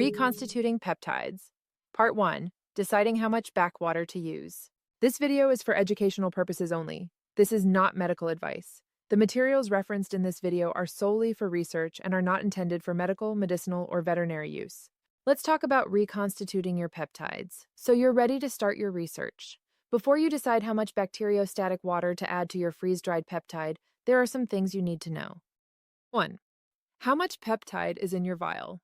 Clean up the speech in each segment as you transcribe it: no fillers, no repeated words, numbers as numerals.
Reconstituting peptides. Part 1. Deciding how much backwater to use. This video is for educational purposes only. This is not medical advice. The materials referenced in this video are solely for research and are not intended for medical, medicinal, or veterinary use. Let's talk about reconstituting your peptides. So you're ready to start your research. Before you decide how much bacteriostatic water to add to your freeze-dried peptide, there are some things you need to know. 1. How much peptide is in your vial?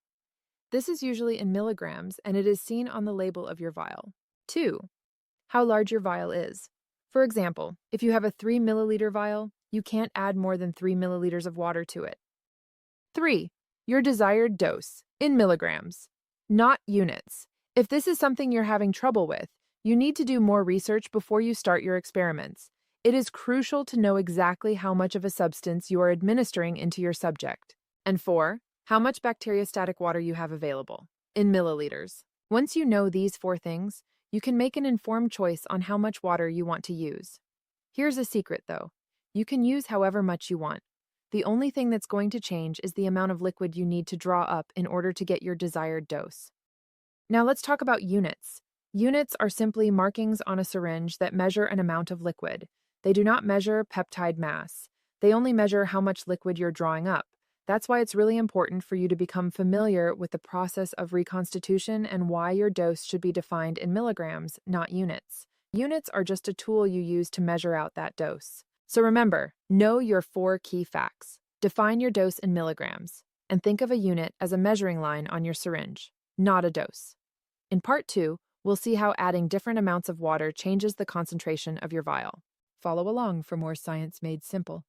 This is usually in milligrams, and it is seen on the label of your vial. 2. How large your vial is. For example, if you have a 3 milliliter vial, you can't add more than 3 milliliters of water to it. 3. Your desired dose, in milligrams, not units. If this is something you're having trouble with, you need to do more research before you start your experiments. It is crucial to know exactly how much of a substance you are administering into your subject. And 4. How much bacteriostatic water you have available, in milliliters. Once you know these 4 things, you can make an informed choice on how much water you want to use. Here's a secret, though. You can use however much you want. The only thing that's going to change is the amount of liquid you need to draw up in order to get your desired dose. Now let's talk about units. Units are simply markings on a syringe that measure an amount of liquid. They do not measure peptide mass. They only measure how much liquid you're drawing up. That's why it's really important for you to become familiar with the process of reconstitution and why your dose should be defined in milligrams, not units. Units are just a tool you use to measure out that dose. So remember, know your 4 key facts. Define your dose in milligrams, and think of a unit as a measuring line on your syringe, not a dose. In Part 2, we'll see how adding different amounts of water changes the concentration of your vial. Follow along for more science made simple.